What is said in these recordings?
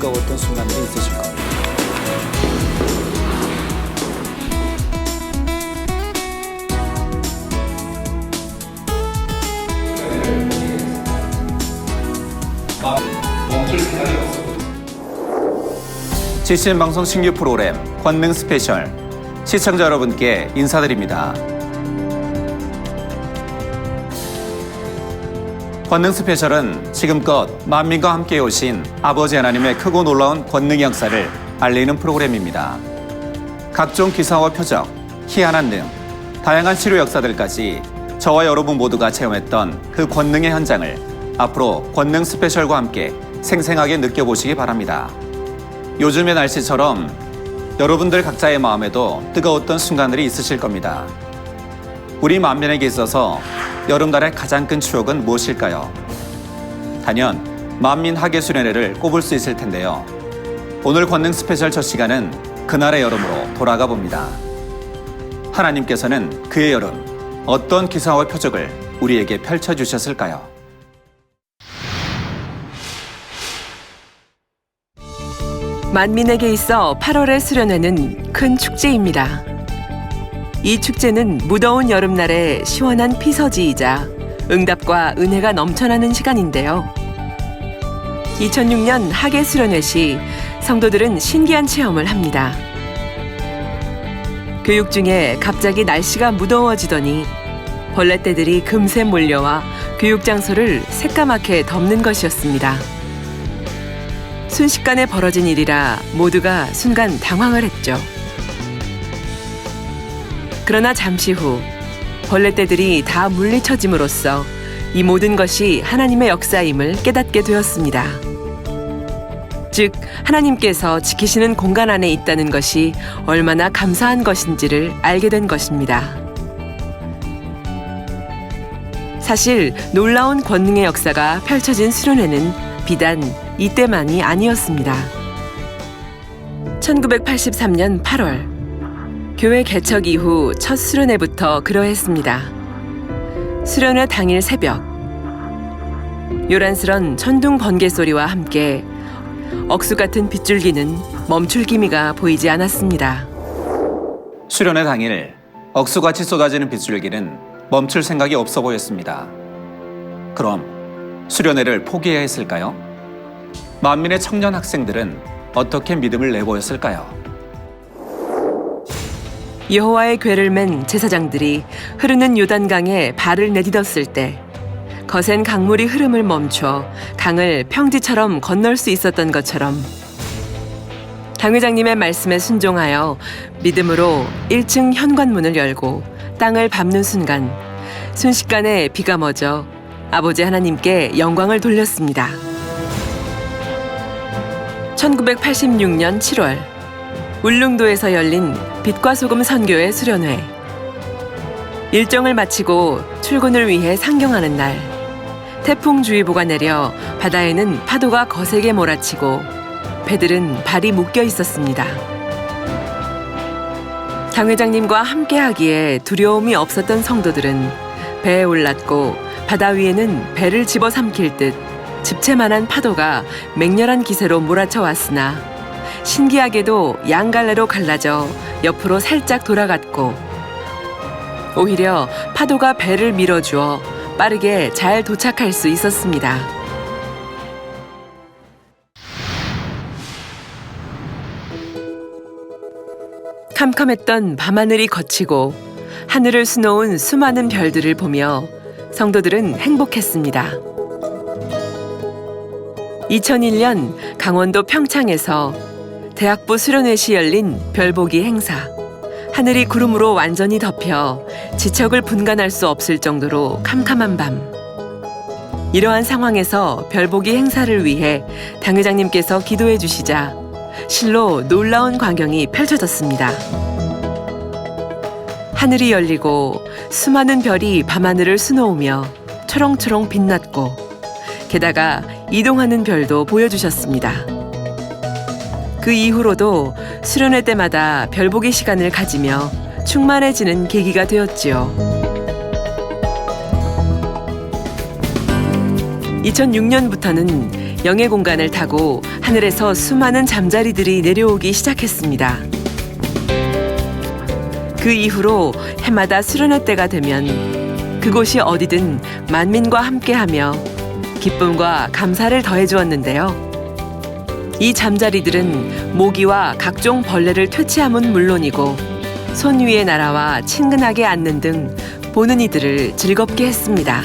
뜨거웠던 순간들이 있으실 겁니다. GCN 방송 신규 프로그램 권능 스페셜 시청자 여러분께 인사드립니다. 권능 스페셜은 지금껏 만민과 함께 오신 아버지 하나님의 크고 놀라운 권능의 역사를 알리는 프로그램입니다. 각종 기사와 표적, 희한한 능, 다양한 치료 역사들까지 저와 여러분 모두가 체험했던 그 권능의 현장을 앞으로 권능 스페셜과 함께 생생하게 느껴보시기 바랍니다. 요즘의 날씨처럼 여러분들 각자의 마음에도 뜨거웠던 순간들이 있으실 겁니다. 우리 만민에게 있어서 여름날의 가장 큰 추억은 무엇일까요? 단연 만민 학예 수련회를 꼽을 수 있을 텐데요. 오늘 권능 스페셜 첫 시간은 그날의 여름으로 돌아가 봅니다. 하나님께서는 그의 여름 어떤 기사와 표적을 우리에게 펼쳐주셨을까요? 만민에게 있어 8월의 수련회는 큰 축제입니다. 이 축제는 무더운 여름날의 시원한 피서지이자 응답과 은혜가 넘쳐나는 시간인데요. 2006년 학예 수련회 시 성도들은 신기한 체험을 합니다. 교육 중에 갑자기 날씨가 무더워지더니 벌레떼들이 금세 몰려와 교육 장소를 새까맣게 덮는 것이었습니다. 순식간에 벌어진 일이라 모두가 순간 당황을 했죠. 그러나 잠시 후 벌레떼들이 다 물리쳐짐으로써 이 모든 것이 하나님의 역사임을 깨닫게 되었습니다. 즉, 하나님께서 지키시는 공간 안에 있다는 것이 얼마나 감사한 것인지를 알게 된 것입니다. 사실 놀라운 권능의 역사가 펼쳐진 수련회는 비단 이때만이 아니었습니다. 1983년 8월, 교회 개척 이후 첫 수련회부터 그러했습니다. 수련회 당일 새벽, 요란스런 천둥 번개 소리와 함께 억수 같은 빗줄기는 멈출 기미가 보이지 않았습니다. 수련회 당일 억수같이 쏟아지는 빗줄기는 멈출 생각이 없어 보였습니다. 그럼 수련회를 포기해야 했을까요? 만민의 청년 학생들은 어떻게 믿음을 내보였을까요? 여호와의 궤를 맨 제사장들이 흐르는 요단강에 발을 내딛었을 때 거센 강물이 흐름을 멈춰 강을 평지처럼 건널 수 있었던 것처럼 당회장님의 말씀에 순종하여 믿음으로 1층 현관문을 열고 땅을 밟는 순간 순식간에 비가 멎어 아버지 하나님께 영광을 돌렸습니다. 1986년 7월 울릉도에서 열린 빛과 소금 선교회 수련회. 일정을 마치고 출근을 위해 상경하는 날, 태풍주의보가 내려 바다에는 파도가 거세게 몰아치고 배들은 발이 묶여 있었습니다. 당회장님과 함께하기에 두려움이 없었던 성도들은 배에 올랐고 바다 위에는 배를 집어삼킬 듯 집채만한 파도가 맹렬한 기세로 몰아쳐 왔으나 신기하게도 양갈래로 갈라져 옆으로 살짝 돌아갔고 오히려 파도가 배를 밀어주어 빠르게 잘 도착할 수 있었습니다. 캄캄했던 밤하늘이 거치고 하늘을 수놓은 수많은 별들을 보며 성도들은 행복했습니다. 2001년 강원도 평창에서 대학부 수련회 시 열린 별보기 행사. 하늘이 구름으로 완전히 덮여 지척을 분간할 수 없을 정도로 캄캄한 밤. 이러한 상황에서 별보기 행사를 위해 당회장님께서 기도해 주시자 실로 놀라운 광경이 펼쳐졌습니다. 하늘이 열리고 수많은 별이 밤하늘을 수놓으며 초롱초롱 빛났고 게다가 이동하는 별도 보여주셨습니다. 그 이후로도 수련회 때마다 별보기 시간을 가지며 충만해지는 계기가 되었지요. 2006년부터는 영의 공간을 타고 하늘에서 수많은 잠자리들이 내려오기 시작했습니다. 그 이후로 해마다 수련회 때가 되면 그곳이 어디든 만민과 함께하며 기쁨과 감사를 더해주었는데요. 이 잠자리들은 모기와 각종 벌레를 퇴치함은 물론이고 손 위에 날아와 친근하게 앉는 등 보는 이들을 즐겁게 했습니다.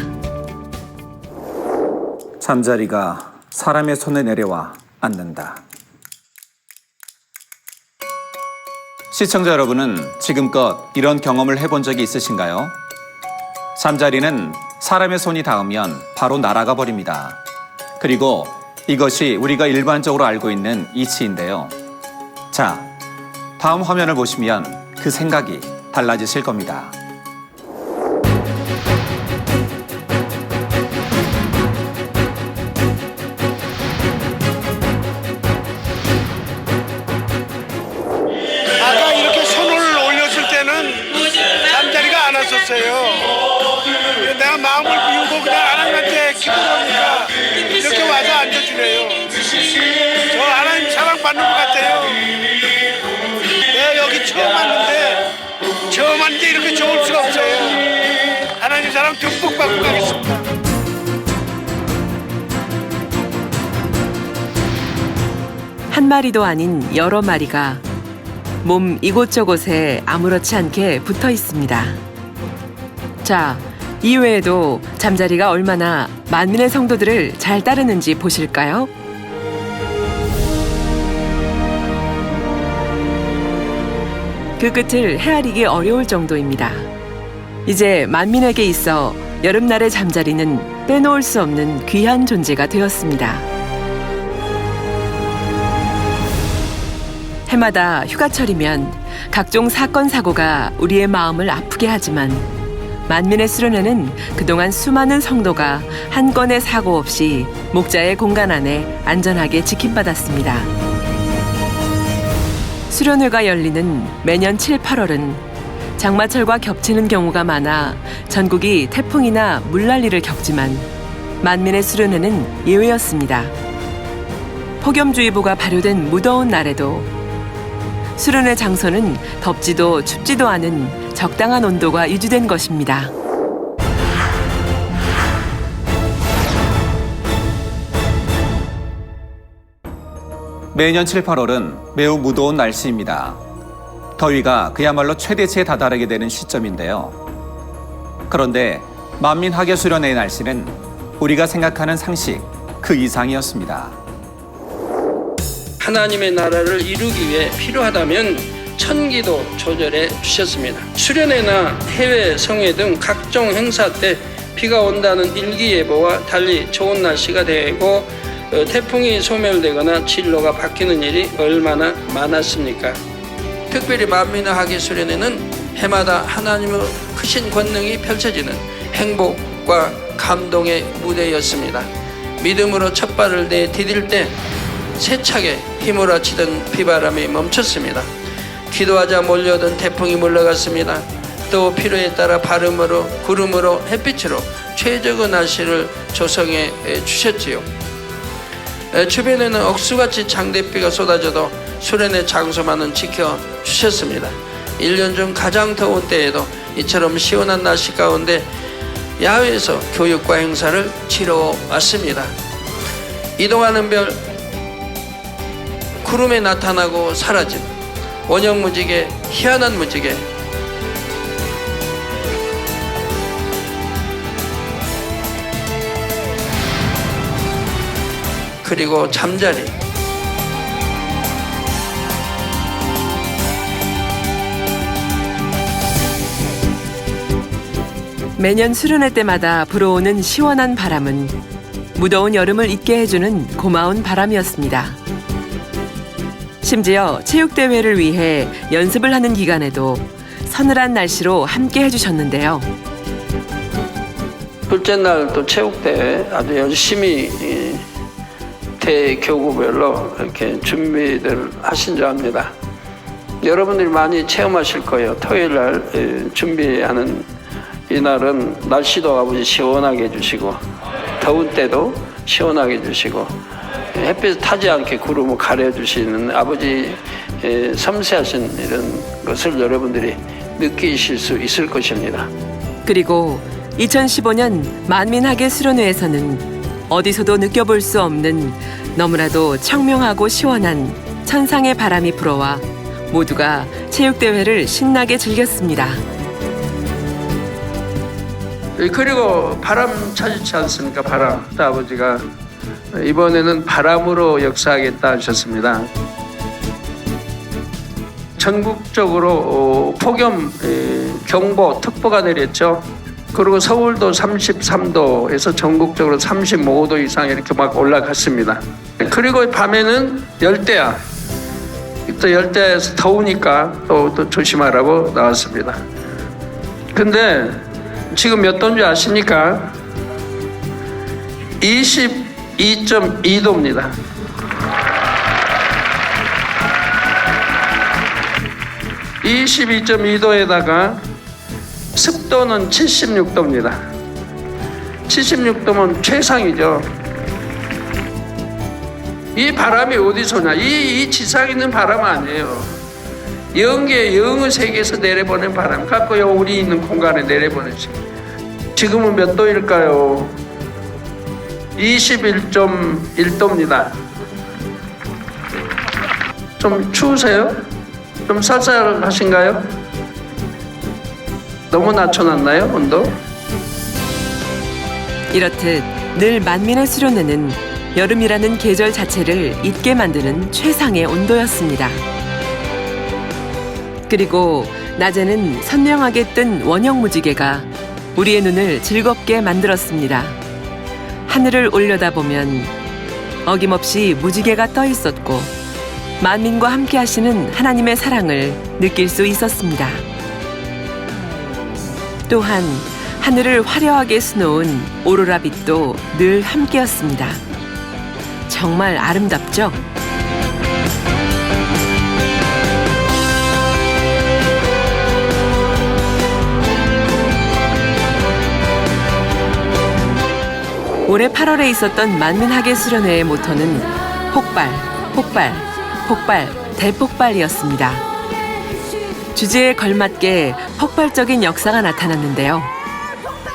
잠자리가 사람의 손에 내려와 앉는다. 시청자 여러분은 지금껏 이런 경험을 해본 적이 있으신가요? 잠자리는 사람의 손이 닿으면 바로 날아가 버립니다. 그리고 이것이 우리가 일반적으로 알고 있는 이치인데요. 자, 다음 화면을 보시면 그 생각이 달라지실 겁니다. 아까 이렇게 손을 올렸을 때는 잠자리가 안 왔었어요. 내가 마음을 비우고 그냥 하나님한테 기도하니까 이렇게 와서 앉아주네요. 저 하나님 사랑받는 것 같아요. 내가 여기 처음 왔는데 이렇게 좋을 수가 없어요. 하나님 사랑 듬뿍 받고 가겠습니다. 한 마리도 아닌 여러 마리가 몸 이곳저곳에 아무렇지 않게 붙어 있습니다. 자, 이외에도 잠자리가 얼마나 만민의 성도들을 잘 따르는지 보실까요? 그 끝을 헤아리기 어려울 정도입니다. 이제 만민에게 있어 여름날의 잠자리는 빼놓을 수 없는 귀한 존재가 되었습니다. 해마다 휴가철이면 각종 사건 사고가 우리의 마음을 아프게 하지만 만민의 수련회는 그동안 수많은 성도가 한 건의 사고 없이 목자의 공간 안에 안전하게 지킴받았습니다. 수련회가 열리는 매년 7, 8월은 장마철과 겹치는 경우가 많아 전국이 태풍이나 물난리를 겪지만 만민의 수련회는 예외였습니다. 폭염주의보가 발효된 무더운 날에도 수련회 장소는 덥지도 춥지도 않은 적당한 온도가 유지된 것입니다. 매년 7, 8월은 매우 무더운 날씨입니다. 더위가 그야말로 최대치에 다다르게 되는 시점인데요. 그런데 만민학예수련회의 날씨는 우리가 생각하는 상식 그 이상이었습니다. 하나님의 나라를 이루기 위해 필요하다면 천기도 조절해 주셨습니다. 수련회나 해외 성회 등 각종 행사 때 비가 온다는 일기예보와 달리 좋은 날씨가 되고 태풍이 소멸되거나 진로가 바뀌는 일이 얼마나 많았습니까? 특별히 만민의 수련회는 해마다 하나님의 크신 권능이 펼쳐지는 행복과 감동의 무대였습니다. 믿음으로 첫 발을 내디딜 때 세차게 휘몰아치던 비바람이 멈췄습니다. 기도하자 몰려오던 태풍이 물러갔습니다. 또 필요에 따라 바람으로 구름으로 햇빛으로 최적의 날씨를 조성해 주셨지요. 주변에는 억수같이 장대비가 쏟아져도 수련회 장소만은 지켜주셨습니다. 1년 중 가장 더운 때에도 이처럼 시원한 날씨 가운데 야외에서 교육과 행사를 치러왔습니다. 이동하는 별, 구름에 나타나고 사라진 원형무지개, 희한한 무지개, 그리고 잠자리, 매년 수련회 때마다 불어오는 시원한 바람은 무더운 여름을 잊게 해주는 고마운 바람이었습니다. 심지어 체육대회를 위해 연습을 하는 기간에도 서늘한 날씨로 함께 해주셨는데요. 둘째 날 또 체육대회 아주 열심히 대교구별로 이렇게 준비들 하신 줄 압니다. 여러분들이 많이 체험하실 거예요. 토요일 날 준비하는 이날은 날씨도 아버지 시원하게 해주시고 더운 때도 시원하게 해주시고 햇빛 타지 않게 구름을 가려주시는 아버지 섬세하신 이런 것을 여러분들이 느끼실 수 있을 것입니다. 그리고 2015년 만민학예 수련회에서는 어디서도 느껴볼 수 없는 너무나도 청명하고 시원한 천상의 바람이 불어와 모두가 체육대회를 신나게 즐겼습니다. 그리고 바람 찾지 않습니까? 바람. 아버지가 이번에는 바람으로 역사하겠다 하셨습니다. 전국적으로 폭염 경보, 특보가 내렸죠. 그리고 서울도 33도에서 전국적으로 35도 이상 이렇게 막 올라갔습니다. 그리고 밤에는 열대야. 또 열대야에서 더우니까 또 조심하라고 나왔습니다. 근데 지금 몇 도인지 아십니까? 22.2도입니다. 22.2도에다가 습도는 76도입니다. 76도면 최상이죠. 이 바람이 어디서 나? 이 지상에 있는 바람 아니에요. 영의 세계에서 내려보낸 바람 갖고요, 우리 있는 공간에 내려보내지. 지금은 몇 도일까요? 21.1도입니다. 좀 추우세요? 좀 쌀쌀하신가요? 너무 낮춰놨나요, 온도? 이렇듯 늘 만민의 수련회는 여름이라는 계절 자체를 잊게 만드는 최상의 온도였습니다. 그리고 낮에는 선명하게 뜬 원형 무지개가 우리의 눈을 즐겁게 만들었습니다. 하늘을 올려다보면 어김없이 무지개가 떠 있었고 만민과 함께 하시는 하나님의 사랑을 느낄 수 있었습니다. 또한 하늘을 화려하게 수놓은 오로라 빛도 늘 함께였습니다. 정말 아름답죠? 올해 8월에 있었던 만민학예 수련회의 모토는 폭발, 폭발, 폭발, 대폭발이었습니다. 주제에 걸맞게 폭발적인 역사가 나타났는데요.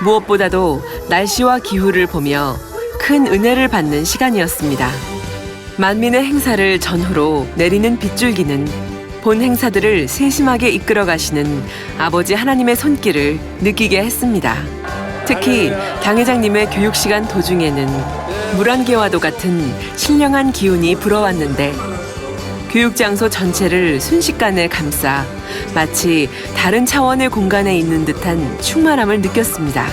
무엇보다도 날씨와 기후를 보며 큰 은혜를 받는 시간이었습니다. 만민의 행사를 전후로 내리는 빗줄기는 본 행사들을 세심하게 이끌어 가시는 아버지 하나님의 손길을 느끼게 했습니다. 특히 당회장님의 교육 시간 도중에는 물안개와도 같은 신령한 기운이 불어왔는데 교육 장소 전체를 순식간에 감싸 마치 다른 차원의 공간에 있는 듯한 충만함을 느꼈습니다.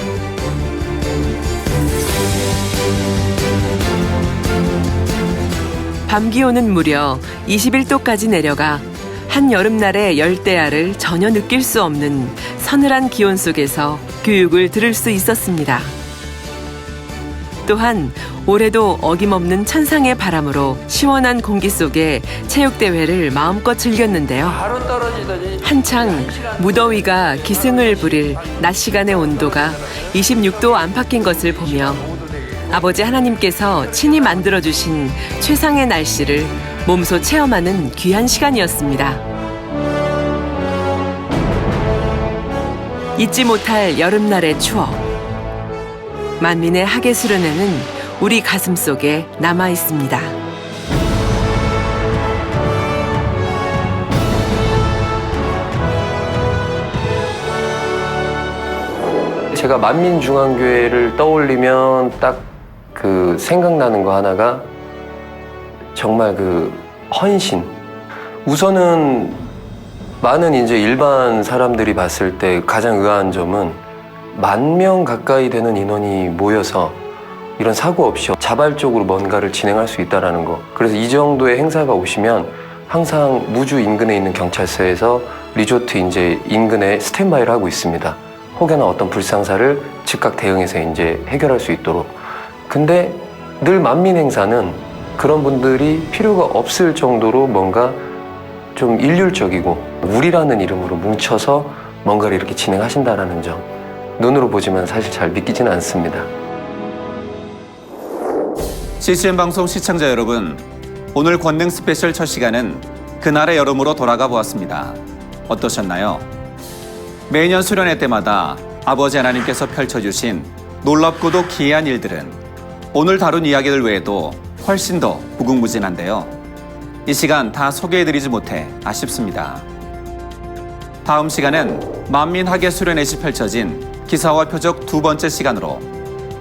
밤 기온은 무려 21도까지 내려가 한 여름날의 열대야를 전혀 느낄 수 없는 서늘한 기온 속에서 교육을 들을 수 있었습니다. 또한 올해도 어김없는 천상의 바람으로 시원한 공기 속에 체육대회를 마음껏 즐겼는데요. 바로 떨어지더니 한창 무더위가 기승을 부릴 낮 시간의 온도가 26도 안팎인 것을 보며 아버지 하나님께서 친히 만들어주신 최상의 날씨를 몸소 체험하는 귀한 시간이었습니다. 잊지 못할 여름날의 추억. 만민의 학예 수련회는 우리 가슴 속에 남아 있습니다. 제가 만민중앙교회를 떠올리면 딱 그 생각나는 거 하나가 정말 그 헌신. 우선은 많은 이제 일반 사람들이 봤을 때 가장 의아한 점은 10,000명 가까이 되는 인원이 모여서 이런 사고 없이 자발적으로 뭔가를 진행할 수 있다는 거. 그래서 이 정도의 행사가 오시면 항상 무주 인근에 있는 경찰서에서 리조트 이제 인근에 스탠바이를 하고 있습니다. 혹여나 어떤 불상사를 즉각 대응해서 이제 해결할 수 있도록. 근데 늘 만민 행사는 그런 분들이 필요가 없을 정도로 뭔가 좀 일률적이고 우리라는 이름으로 뭉쳐서 뭔가를 이렇게 진행하신다는 점. 눈으로 보지만 사실 잘 믿기지는 않습니다. CCM 방송 시청자 여러분, 오늘 권능 스페셜 첫 시간은 그날의 여름으로 돌아가 보았습니다. 어떠셨나요? 매년 수련회 때마다 아버지 하나님께서 펼쳐주신 놀랍고도 기이한 일들은 오늘 다룬 이야기들 외에도 훨씬 더 무궁무진한데요. 이 시간 다 소개해드리지 못해 아쉽습니다. 다음 시간은 만민학예 수련회시 펼쳐진 기사와 표적 두 번째 시간으로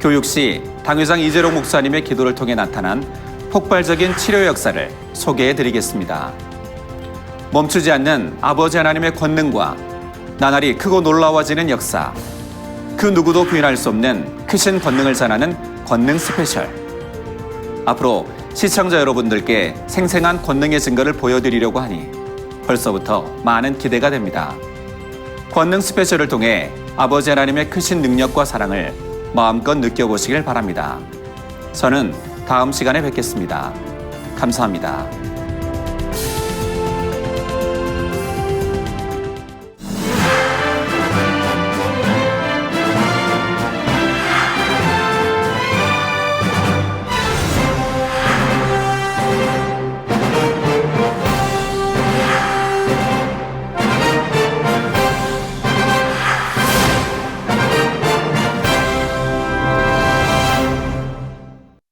교육시 당회장 이재록 목사님의 기도를 통해 나타난 폭발적인 치료 역사를 소개해드리겠습니다. 멈추지 않는 아버지 하나님의 권능과 나날이 크고 놀라워지는 역사, 그 누구도 부인할 수 없는 크신 권능을 전하는 권능 스페셜. 앞으로 시청자 여러분들께 생생한 권능의 증거를 보여드리려고 하니 벌써부터 많은 기대가 됩니다. 권능 스페셜을 통해 아버지 하나님의 크신 능력과 사랑을 마음껏 느껴보시길 바랍니다. 저는 다음 시간에 뵙겠습니다. 감사합니다.